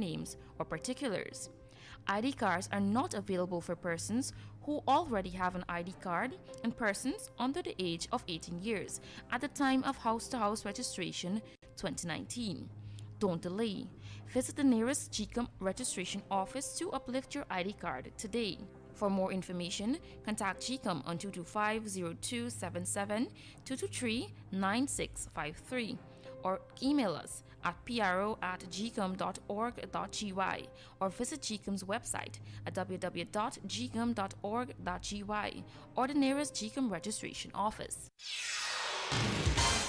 names or particulars. ID cards are not available for persons who already have an ID card and persons under the age of 18 years at the time of house-to-house registration 2019. Don't delay. Visit the nearest GCOM registration office to uplift your ID card today. For more information, contact GCOM on 225-0277, 223-9653, or email us at pro@gcom.org.gy or visit GCOM's website at www.gcom.org.gy or the nearest GCOM registration office.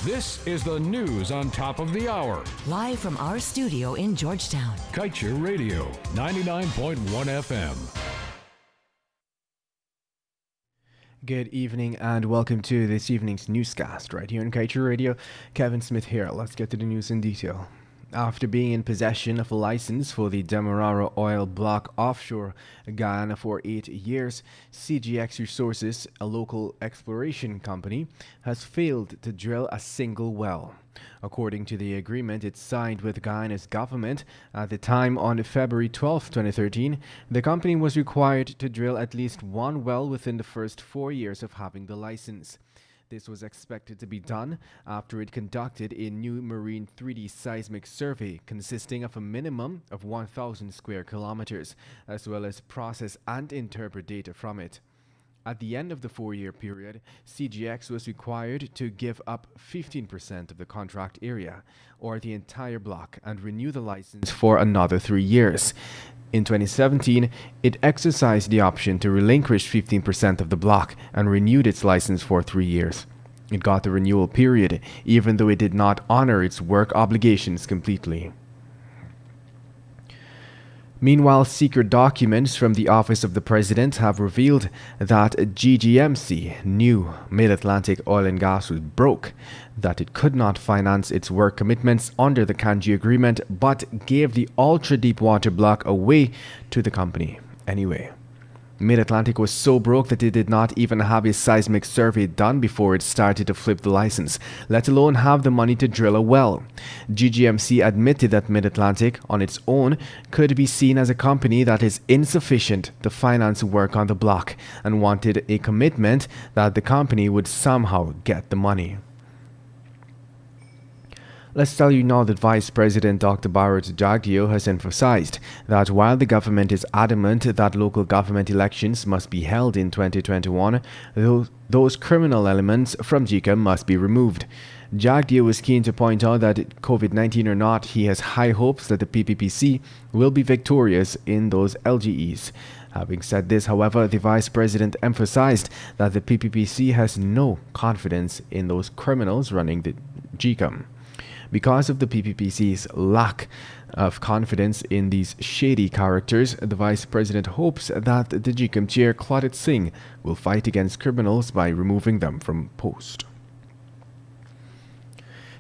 This is the news on top of the hour. Live from our studio in Georgetown. Kaieteur Radio, 99.1 FM. Good evening and welcome to this evening's newscast right here on Kaieteur Radio. Kevin Smith here. Let's get to the news in detail. After being in possession of a license for the Demerara oil block offshore Guyana for 8 years, CGX Resources, a local exploration company, has failed to drill a single well. According to the agreement it signed with Guyana's government at the time on February 12, 2013, the company was required to drill at least one well within the first 4 years of having the license. This was expected to be done after it conducted a new marine 3D seismic survey consisting of a minimum of 1,000 square kilometers, as well as process and interpret data from it. At the end of the 4-year period, CGX was required to give up 15% of the contract area, or the entire block, and renew the license for another 3 years. In 2017, it exercised the option to relinquish 15% of the block and renewed its license for 3 years. It got the renewal period, even though it did not honor its work obligations completely. Meanwhile, secret documents from the Office of the President have revealed that GGMC knew Mid-Atlantic Oil and Gas was broke, that it could not finance its work commitments under the Kanji Agreement, but gave the ultra-deepwater block away to the company anyway. Mid-Atlantic was so broke that it did not even have a seismic survey done before it started to flip the license, let alone have the money to drill a well. GGMC admitted that Mid-Atlantic, on its own, could be seen as a company that is insufficient to finance work on the block, and wanted a commitment that the company would somehow get the money. Let's tell you now that Vice President Dr. Bharat Jagdeo has emphasized that while the government is adamant that local government elections must be held in 2021, those criminal elements from GCOM must be removed. Jagdeo was keen to point out that COVID-19 or not, he has high hopes that the PPPC will be victorious in those LGEs. Having said this, however, the Vice President emphasized that the PPPC has no confidence in those criminals running the GCOM. Because of the PPPC's lack of confidence in these shady characters, the Vice President hopes that the GCOM chair, Claudette Singh, will fight against criminals by removing them from post.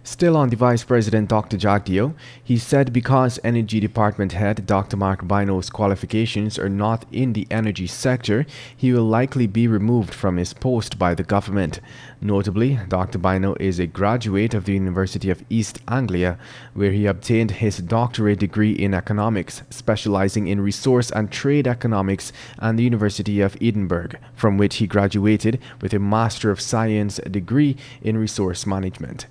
Still on the Vice President Dr. Jagdeo, he said because Energy Department Head Dr. Mark Bino's qualifications are not in the energy sector, he will likely be removed from his post by the government. Notably, Dr. Bino is a graduate of the University of East Anglia, where he obtained his doctorate degree in economics, specializing in resource and trade economics, and the University of Edinburgh, from which he graduated with a Master of Science degree in resource management.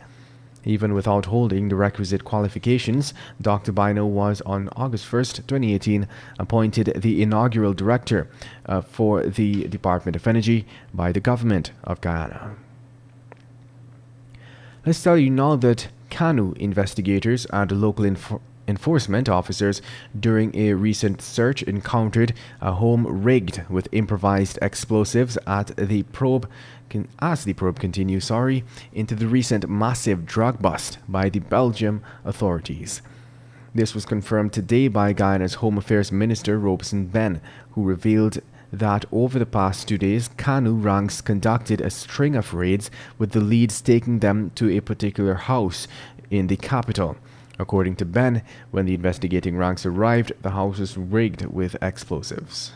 Even without holding the requisite qualifications, Dr. Bino was on August 1, 2018, appointed the inaugural director for the Department of Energy by the Government of Guyana. Let's tell you now that Kanu investigators and local enforcement officers during a recent search encountered a home rigged with improvised explosives as the probe continues into the recent massive drug bust by the Belgium authorities. This was confirmed today by Guyana's Home Affairs Minister Robeson Ben, who revealed that over the past 2 days, Kanu ranks conducted a string of raids, with the leads taking them to a particular house in the capital. According to Ben, when the investigating ranks arrived, the house was rigged with explosives.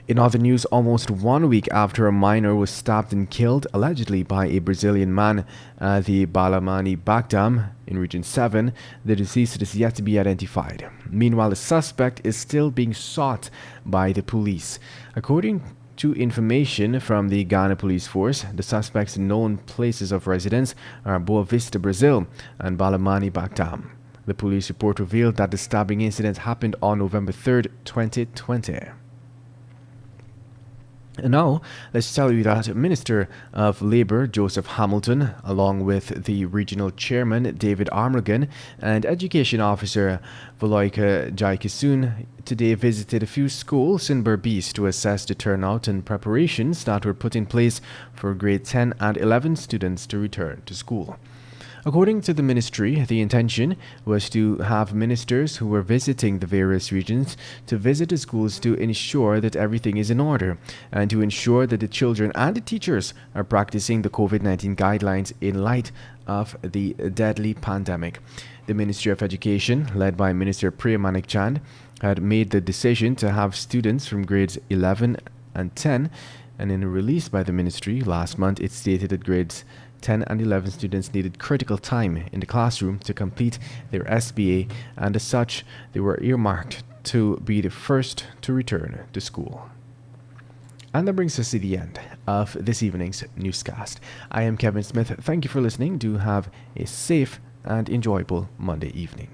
In other news, almost 1 week after a minor was stabbed and killed, allegedly by a Brazilian man at the Balamani Bagdam in Region 7, the deceased is yet to be identified. Meanwhile, the suspect is still being sought by the police. According to information from the Ghana Police Force, the suspect's known places of residence are Boa Vista, Brazil, and Balamani Bagdam. The police report revealed that the stabbing incident happened on November 3rd, 2020. And now, let's tell you that Minister of Labour Joseph Hamilton, along with the regional chairman David Armrogan and Education Officer Veloika Jaikasun, today visited a few schools in Berbice to assess the turnout and preparations that were put in place for grade 10 and 11 students to return to school. According to the ministry, the intention was to have ministers who were visiting the various regions to visit the schools to ensure that everything is in order and to ensure that the children and the teachers are practicing the COVID-19 guidelines in light of the deadly pandemic. The Ministry of Education, led by Minister Priya Manik Chand, had made the decision to have students from grades 11 and 10, and in a release by the ministry last month, it stated that grades 10 and 11 students needed critical time in the classroom to complete their SBA, and as such, they were earmarked to be the first to return to school. And that brings us to the end of this evening's newscast. I am Kevin Smith. Thank you for listening. Do have a safe and enjoyable Monday evening.